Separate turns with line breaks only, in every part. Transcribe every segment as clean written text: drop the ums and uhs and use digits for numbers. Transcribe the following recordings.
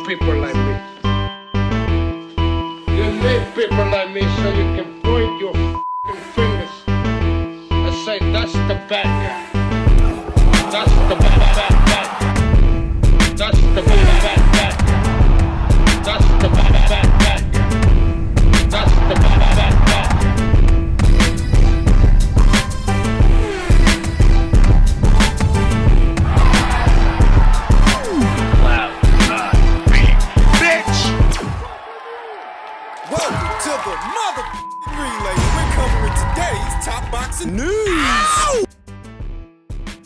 people like me. You need people like me so you can point your f***ing fingers and say, that's the bad guy. That's the bad guy. That's the bad guy. That's the bad guy. That's the bad guy.
Welcome to the mother relay. We're covering today's top boxing news.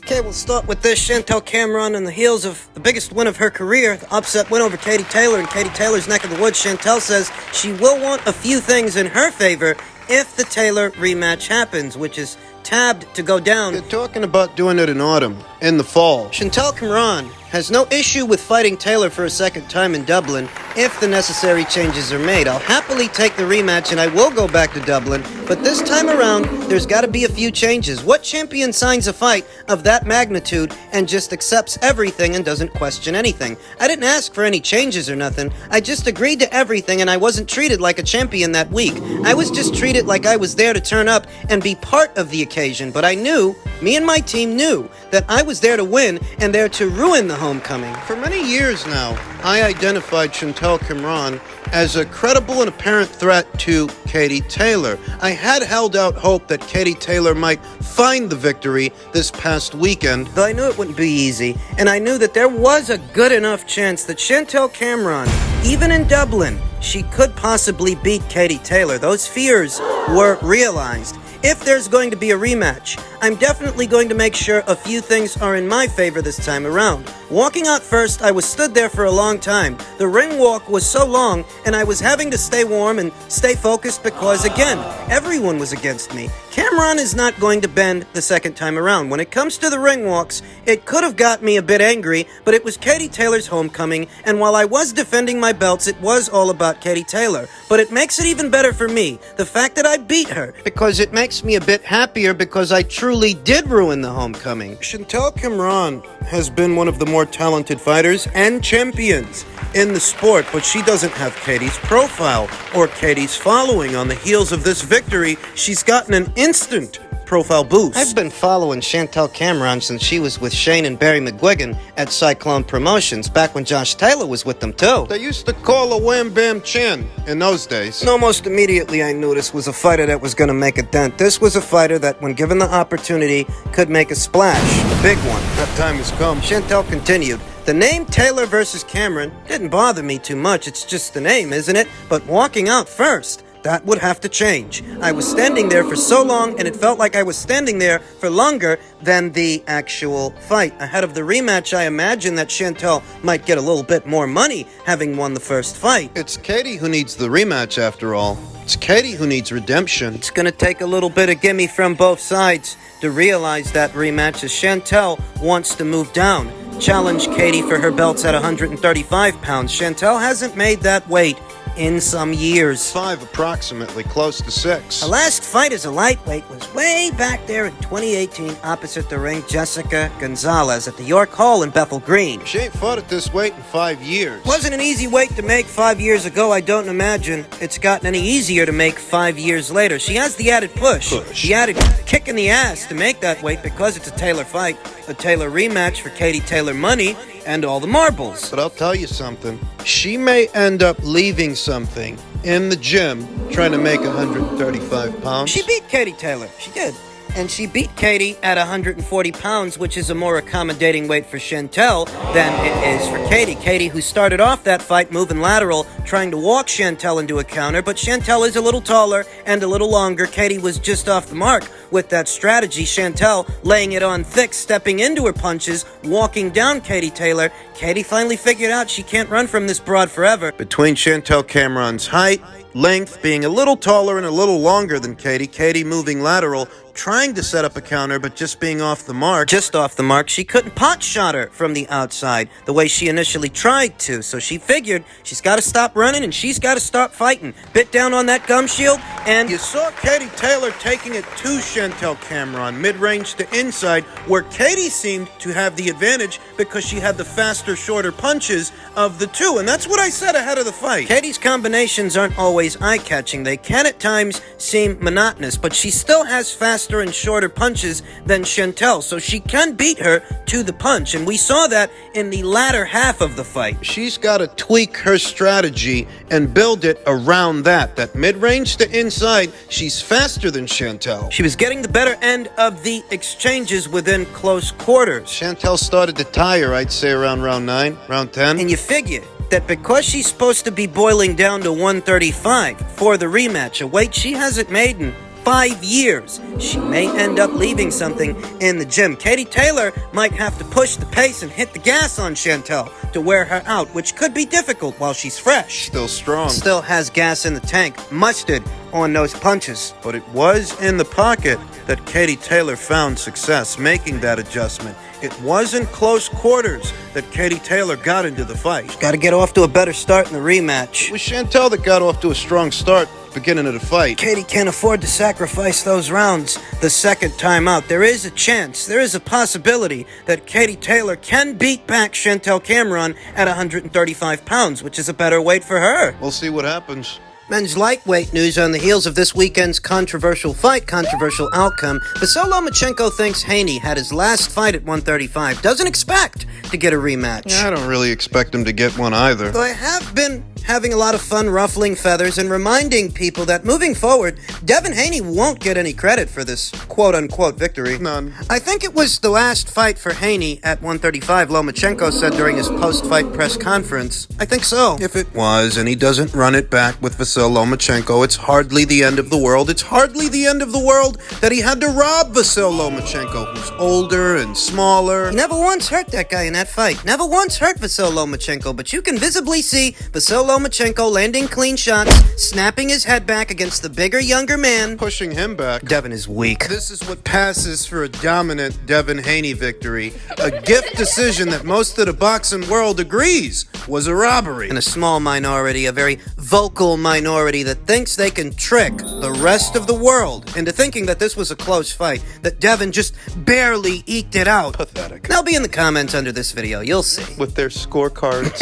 Okay, we'll start with this. Chantelle Cameron on the heels of the biggest win of her career, the upset win over Katie Taylor in Katie Taylor's neck of the woods. Chantelle says she will want a few things in her favor if the Taylor rematch happens, which is tabbed to go down.
They're talking about doing it in autumn, in the fall.
Chantelle Cameron has no issue with fighting Taylor for a second time in Dublin if the necessary changes are made. I'll happily take the rematch and I will go back to Dublin, but this time around, there's got to be a few changes. What champion signs a fight of that magnitude and just accepts everything and doesn't question anything? I didn't ask for any changes or nothing. I just agreed to everything and I wasn't treated like a champion that week. I was just treated like I was there to turn up and be part of the occasion, but I knew, me and my team knew, that I was there to win and there to ruin the homecoming.
For many years now, I identified Chantelle Cameron as a credible and apparent threat to Katie Taylor. I had held out hope that Katie Taylor might find the victory this past weekend.
Though I knew it wouldn't be easy, and I knew that there was a good enough chance that Chantelle Cameron, even in Dublin, she could possibly beat Katie Taylor. Those fears were realized. If there's going to be a rematch, I'm definitely going to make sure a few things are in my favor this time around. Walking out first, I was stood there for a long time. The ring walk was so long, and I was having to stay warm and stay focused because, again, everyone was against me. Cameron is not going to bend the second time around. When it comes to the ring walks, it could have got me a bit angry, but it was Katie Taylor's homecoming, and while I was defending my belts, it was all about Katie Taylor. But it makes it even better for me, the fact that I beat her,
because it makes me a bit happier because I truly did ruin the homecoming. Chantelle Cameron has been one of the more talented fighters and champions in the sport, but she doesn't have Katie's profile or Katie's following. On the heels of this victory, she's gotten an instant profile boost.
I've been following Chantelle Cameron since she was with Shane and Barry McGuigan at Cyclone Promotions, back when Josh Taylor was with them too.
They used to call her Wham Bam Chin in those days.
And almost immediately I knew this was a fighter that was going to make a dent. This was a fighter that, when given the opportunity, could make a splash. A big one.
That time has come.
Chantelle continued. The name Taylor versus Cameron didn't bother me too much. It's just the name, isn't it? But walking out first, that would have to change. I was standing there for so long, and it felt like I was standing there for longer than the actual fight. Ahead of the rematch, I imagine that Chantelle might get a little bit more money, having won the first fight.
It's Katie who needs the rematch, after all. It's Katie who needs redemption.
It's gonna take a little bit of gimme from both sides to realize that rematch, as Chantelle wants to move down. Challenge Katie for her belts at 135 pounds. Chantelle hasn't made that weight in some years.
5 approximately, close to 6.
Her last fight as a lightweight was way back there in 2018 opposite the ring, Jessica Gonzalez at the York Hall in Bethel Green.
She ain't fought at this weight in 5 years.
Wasn't an easy weight to make 5 years ago. I don't imagine it's gotten any easier to make 5 years later. She has the added push. The added kick in the ass to make that weight because it's a Taylor fight. A Taylor rematch for Katie Taylor money and all the marbles.
But I'll tell you something. She may end up leaving something in the gym trying to make 135 pounds.
She beat Katie Taylor. She did. And she beat Katie at 140 pounds, which is a more accommodating weight for Chantelle than it is for Katie. Katie, who started off that fight moving lateral, trying to walk Chantelle into a counter, but Chantelle is a little taller and a little longer. Katie was just off the mark with that strategy. Chantelle laying it on thick, stepping into her punches, walking down Katie Taylor. Katie finally figured out she can't run from this broad forever.
Between Chantelle Cameron's height, length, being a little taller and a little longer than Katie, Katie moving lateral, trying to set up a counter, but just being off the mark.
Just off the mark. She couldn't pot shot her from the outside the way she initially tried to. So she figured she's got to stop running and she's got to start fighting. Bit down on that gum shield, and
you saw Katie Taylor taking it to Chantelle Cameron, mid-range to inside, where Katie seemed to have the advantage because she had the faster, shorter punches of the two, and that's what I said ahead of the fight.
Katie's combinations aren't always eye-catching. They can at times seem monotonous, but she still has faster and shorter punches than Chantelle, so she can beat her to the punch, and we saw that in the latter half of the fight.
She's got to tweak her strategy and build it around that mid-range to inside. She's faster than Chantelle.
She was getting the better end of the exchanges within close quarters.
Chantelle started to tire, I'd say, around round 9, round 10.
And you figure that because she's supposed to be boiling down to 135 for the rematch, a weight she hasn't made in 5 years, she may end up leaving something in the gym. Katie Taylor might have to push the pace and hit the gas on Chantelle to wear her out, which could be difficult while she's fresh.
Still strong.
Still has gas in the tank, mustard on those punches.
But it was in the pocket that Katie Taylor found success making that adjustment. It was in close quarters that Katie Taylor got into the fight.
Got to get off to a better start in the rematch.
It was Chantelle that got off to a strong start beginning of the fight.
Katie can't afford to sacrifice those rounds the second time out. There is a chance, there is a possibility that Katie Taylor can beat back Chantelle Cameron at 135 pounds, which is a better weight for her.
We'll see what happens.
Men's lightweight news on the heels of this weekend's controversial fight, controversial outcome. Vasyl Loma thinks Haney had his last fight at 135. Doesn't expect to get a rematch.
Yeah, I don't really expect him to get one either.
Though I have been having a lot of fun ruffling feathers and reminding people that moving forward, Devin Haney won't get any credit for this quote-unquote victory.
None.
I think it was the last fight for Haney at 135, Lomachenko said during his post-fight press conference. I think so.
If it was, and he doesn't run it back with Vasyl Lomachenko, it's hardly the end of the world. It's hardly the end of the world that he had to rob Vasyl Lomachenko, who's older and smaller.
He never once hurt that guy in that fight. Never once hurt Vasyl Lomachenko, but you can visibly see Vasyl Lomachenko landing clean shots, snapping his head back against the bigger, younger man.
Pushing him back.
Devin is weak.
This is what passes for a dominant Devin Haney victory. A gift decision that most of the boxing world agrees was a robbery.
And a small minority, a very vocal minority that thinks they can trick the rest of the world into thinking that this was a close fight, that Devin just barely eked it out.
Pathetic.
They'll be in the comments under this video, you'll see.
With their scorecards.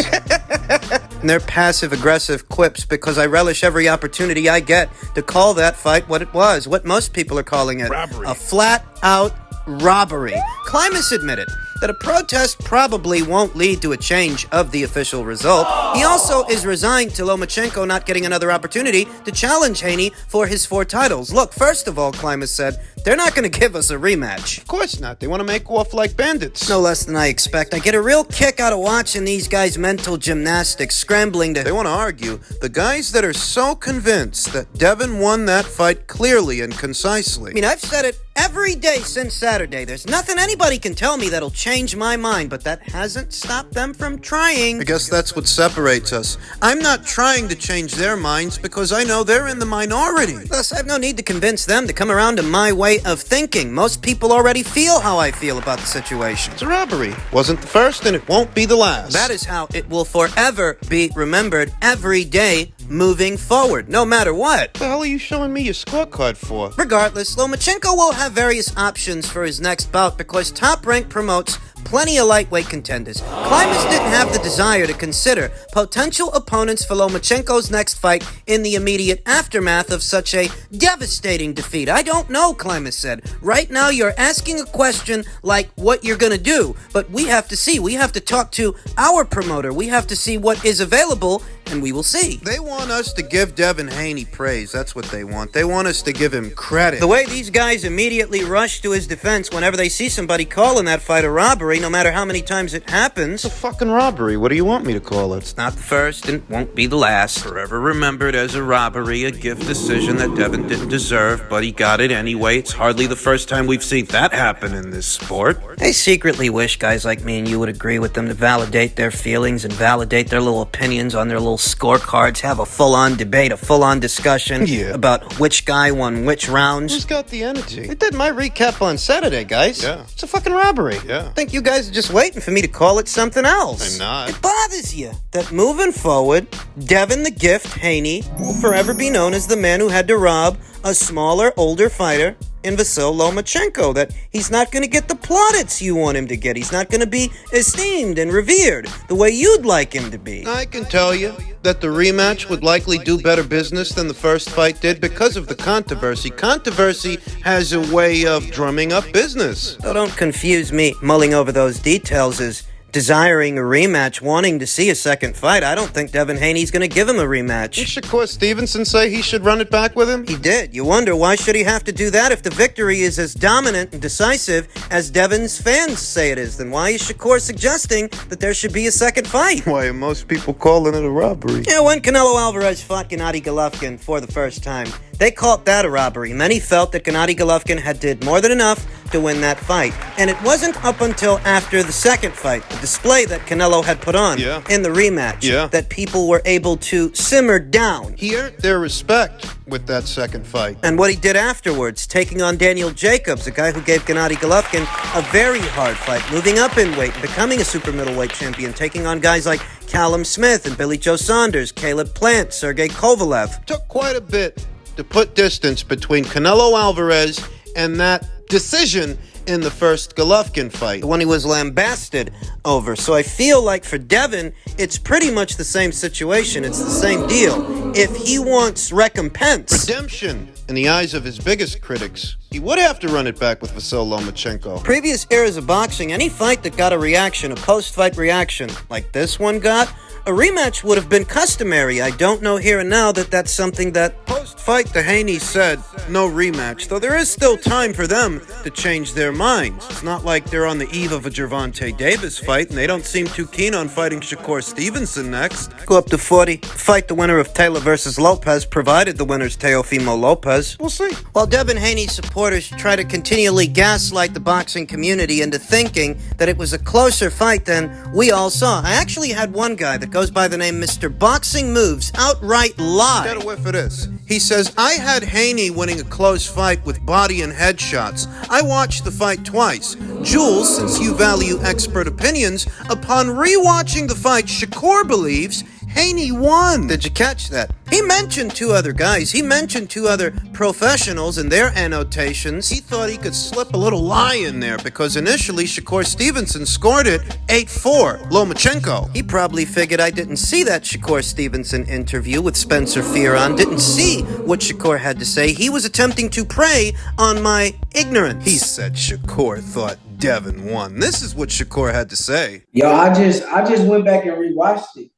And their passive-aggressive quips, because I relish every opportunity I get to call that fight what it was, what most people are calling it.
Robbery.
A flat-out robbery. Klimas admitted that a protest probably won't lead to a change of the official result. He also is resigned to Lomachenko not getting another opportunity to challenge Haney for his 4 titles. Look, first of all, Klimas said, they're not going to give us a rematch.
Of course not. They want to make off like bandits.
No less than I expect. I get a real kick out of watching these guys' mental gymnastics, scrambling to...
They want to argue. The guys that are so convinced that Devin won that fight clearly and concisely.
I mean, I've said it every day since Saturday. There's nothing anybody can tell me that'll change my mind, but that hasn't stopped them from trying.
I guess that's what separates us. I'm not trying to change their minds because I know they're in the minority.
Thus, I have no need to convince them to come around to my way of thinking. Most people already feel how I feel about the situation.
It's a robbery. Wasn't the first and it won't be the last.
That is how it will forever be remembered every day moving forward, no matter what.
What the hell are you showing me your scorecard for?
Regardless, Lomachenko will have various options for his next bout because Top Rank promotes plenty of lightweight contenders. Klimas didn't have the desire to consider potential opponents for Lomachenko's next fight in the immediate aftermath of such a devastating defeat. I don't know, Klimas said. Right now you're asking a question like what you're gonna do, but we have to see. We have to talk to our promoter. We have to see what is available, and we will see.
They want us to give Devin Haney praise. That's what they want. They want us to give him credit.
The way these guys immediately rush to his defense whenever they see somebody calling that fight a robbery, no matter how many times it happens.
It's a fucking robbery. What do you want me to call it?
It's not the first and won't be the last.
Forever remembered as a robbery, a gift decision that Devin didn't deserve, but he got it anyway. It's hardly the first time we've seen that happen in this sport.
I secretly wish guys like me and you would agree with them to validate their feelings and validate their little opinions on their little scorecards, have a full-on debate, a full-on discussion about which guy won which rounds.
Who's got the energy?
I did my recap on Saturday, guys.
Yeah.
It's a fucking robbery.
Yeah.
I think you guys are just waiting for me to call it something else.
I'm not.
It bothers you that moving forward, Devin the Gift Haney will forever be known as the man who had to rob a smaller, older fighter in Vasyl Lomachenko, that he's not going to get the plaudits you want him to get. He's not going to be esteemed and revered the way you'd like him to be.
I can tell you that the rematch would likely do better business than the first fight did because of the controversy. Controversy has a way of drumming up business.
So don't confuse me mulling over those details as desiring a rematch, wanting to see a second fight. I don't think Devin Haney's going to give him a rematch.
Did Shakur Stevenson say he should run it back with him?
He did. You wonder, why should he have to do that if the victory is as dominant and decisive as Devin's fans say it is? Then why is Shakur suggesting that there should be a second fight?
Why are most people calling it a robbery?
Yeah, when Canelo Alvarez fought Gennady Golovkin for the first time, they called that a robbery. Many felt that Gennady Golovkin had did more than enough to win that fight. And it wasn't up until after the second fight, the display that Canelo had put on in the rematch, that people were able to simmer down.
He earned their respect with that second fight.
And what he did afterwards, taking on Daniel Jacobs, a guy who gave Gennady Golovkin a very hard fight, moving up in weight, becoming a super middleweight champion, taking on guys like Callum Smith and Billy Joe Saunders, Caleb Plant, Sergey Kovalev.
Took quite a bit to put distance between Canelo Alvarez and that decision in the first Golovkin fight,
the one he was lambasted over. So I feel like for Devin, it's pretty much the same situation. It's the same deal. If he wants recompense,
redemption, in the eyes of his biggest critics, he would have to run it back with Vasyl Lomachenko.
Previous eras of boxing, any fight that got a reaction, a post-fight reaction, like this one got, a rematch would have been customary. I don't know here and now that that's something that...
Post-fight, the Haney said no rematch, though there is still time for them to change their minds. It's not like they're on the eve of a Gervonta Davis fight, and they don't seem too keen on fighting Shakur Stevenson next.
Go up to 40, fight the winner of Taylor versus Lopez, provided the winner's Teofimo Lopez.
We'll see.
While Devin Haney's supporters try to continually gaslight the boxing community into thinking that it was a closer fight than we all saw, I actually had one guy that goes by the name Mr. Boxing Moves outright lie.
Get a whiff of this. He says, I had Haney winning a close fight with body and head shots. I watched the fight twice. Jules, since you value expert opinions, upon rewatching the fight, Shakur believes Haney won.
Did you catch that? He mentioned two other guys. He mentioned two other professionals in their annotations.
He thought he could slip a little lie in there because initially Shakur Stevenson scored it 8-4, Lomachenko.
He probably figured I didn't see that Shakur Stevenson interview with Spencer Fearon, didn't see what Shakur had to say. He was attempting to prey on my ignorance.
He said Shakur thought Devin won. This is what Shakur had to say.
Yo, I just went back and rewatched it.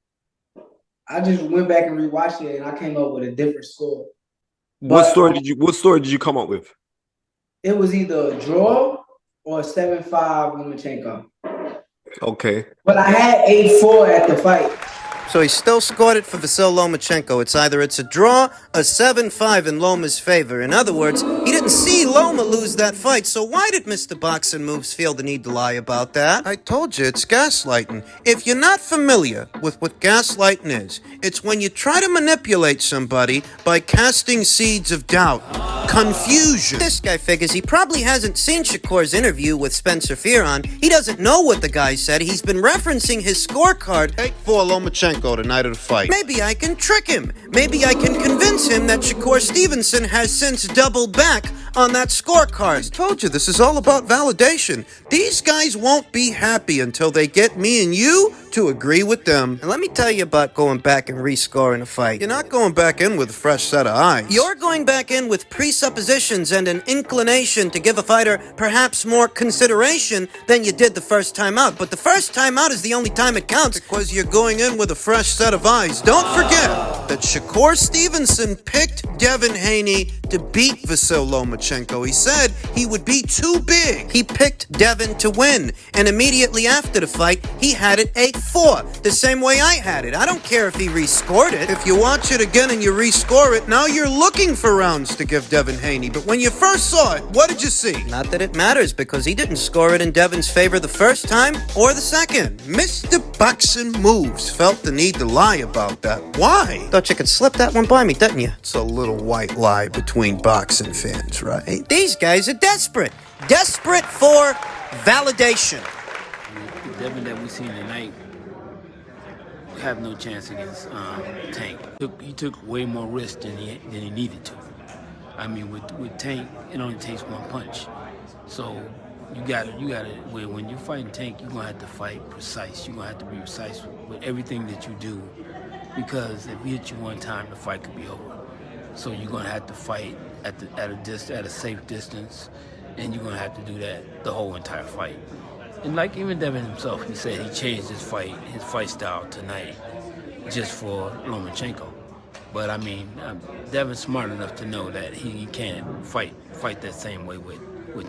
And I came up with a different score.
What story did you come up with?
It was either a draw or a 7-5 Lomachenko.
Okay.
But I had 8-4 at the fight.
So he still scored it for Vasyl Lomachenko. It's a draw, a 7-5 in Loma's favor. In other words, he didn't see Loma lose that fight, so why did Mr. Boxing Moves feel the need to lie about that?
I told you, it's gaslighting. If you're not familiar with what gaslighting is, it's when you try to manipulate somebody by casting seeds of doubt, confusion.
This guy figures he probably hasn't seen Shakur's interview with Spencer Fearon. He doesn't know what the guy said. He's been referencing his scorecard.
8-4 Lomachenko the night of the fight.
Maybe I can trick him. Maybe I can convince him that Shakur Stevenson has since doubled back on that scorecard.
I told you, this is all about validation. These guys won't be happy until they get me and you to agree with them.
And let me tell you about going back and rescoring a fight.
You're not going back in with a fresh set of eyes.
You're going back in with presuppositions and an inclination to give a fighter perhaps more consideration than you did the first time out. But the first time out is the only time it counts.
Because you're going in with a fresh set of eyes. Don't forget that Shakur Stevenson picked Devin Haney to beat Vasyl Lomachenko. He said he would be too big.
He picked Devin to win, and immediately after the fight, he had it 8-4, the same way I had it. I don't care if he rescored it.
If you watch it again and you rescore it, now you're looking for rounds to give Devin Haney. But when you first saw it, what did you see?
Not that it matters, because he didn't score it in Devin's favor the first time or the second.
Mr. Boxing Moves felt the need to lie about that. Why?
Thought you could slip that one by me, didn't you?
It's a little white lie between boxing fans, right?
These guys are desperate. Desperate for validation.
The Devin that we seen tonight have no chance against Tank. He took way more risk than he needed to. I mean, with Tank, it only takes one punch. So you gotta when you fighting Tank, you're gonna have to fight precise. You're gonna have to be precise with everything that you do, because if he hit you one time, the fight could be over. So you're gonna have to fight at a safe distance, and you're gonna have to do that the whole entire fight. And like even Devin himself, he said he changed his fight style tonight just for Lomachenko. But I mean, Devin's smart enough to know that he can't fight that same way with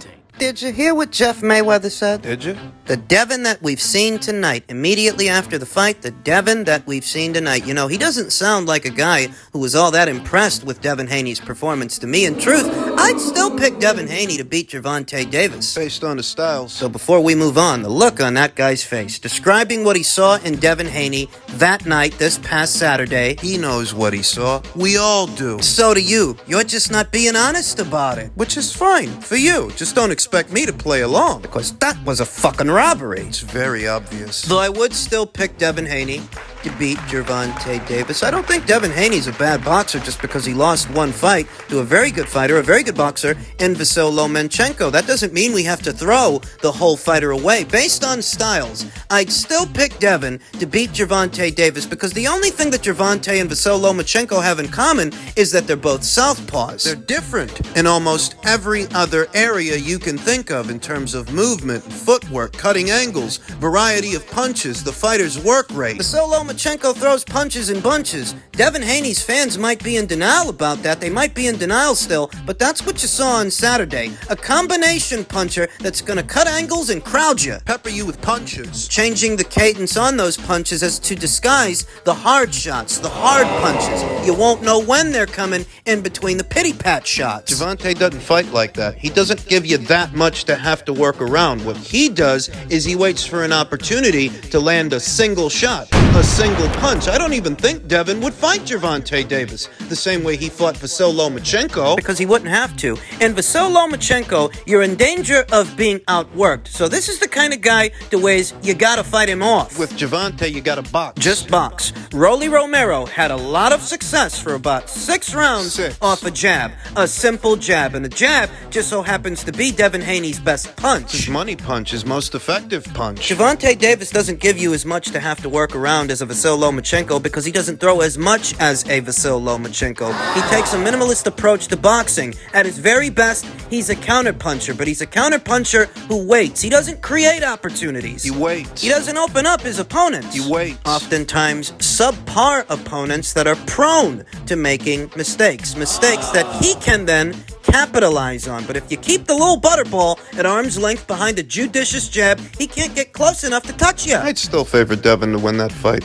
Tank.
Did you hear what Jeff Mayweather said?
Did you?
The Devin that we've seen tonight, immediately after the fight, the Devin that we've seen tonight. You know, he doesn't sound like a guy who was all that impressed with Devin Haney's performance to me. In truth, I'd still pick Devin Haney to beat Gervonta Davis.
Based on the styles.
So before we move on, the look on that guy's face, describing what he saw in Devin Haney that night, this past Saturday.
He knows what he saw. We all do.
So do you. You're just not being honest about it.
Which is fine for you. Just don't expect me to play along.
Because that was a fucking robbery.
It's very obvious.
Though I would still pick Devin Haney to beat Gervonta Davis. I don't think Devin Haney's a bad boxer just because he lost one fight to a very good fighter, a very good boxer in Vasyl Lomachenko. That doesn't mean we have to throw the whole fighter away. Based on styles, I'd still pick Devin to beat Gervonta Davis because the only thing that Gervonta and Vasyl Lomachenko have in common is that they're both southpaws.
They're different in almost every other area you can think of in terms of movement, footwork, cutting angles, variety of punches, the fighter's work rate.
Vasyl Lomachenko throws punches in bunches. Devin Haney's fans might be in denial about that. They might be in denial still, but that's what you saw on Saturday. A combination puncher that's gonna cut angles and crowd you.
Pepper you with punches.
Changing the cadence on those punches as to disguise the hard shots, the hard punches. You won't know when they're coming in between the pity-pat shots.
Gervonta doesn't fight like that. He doesn't give you that much to have to work around. What he does is he waits for an opportunity to land a single shot, a single punch. I don't even think Devin would fight Gervonta Davis the same way he fought Vasyl Lomachenko.
Because he wouldn't have to. And Vasyl Lomachenko, you're in danger of being outworked. So this is the kind of guy to ways you gotta fight him off.
With Gervonta, you gotta box.
Just box. Rolly Romero had a lot of success for about 6 rounds off a jab. A simple jab. And the jab just so happens to be Devin Haney's best punch.
His money punch, his most effective punch.
Gervonta Davis doesn't give you as much to have to work around as a Vasyl Lomachenko because he doesn't throw as much as a Vasyl Lomachenko. He takes a minimalist approach to boxing. At his very best, he's a counterpuncher, but he's a counterpuncher who waits. He doesn't create opportunities.
He waits.
He doesn't open up his opponents.
He waits.
Oftentimes, subpar opponents that are prone to making mistakes. Mistakes that he can then capitalize on. But if you keep the little butterball at arm's length behind a judicious jab, he can't get close enough to touch you.
I'd still favor Devin to win that fight.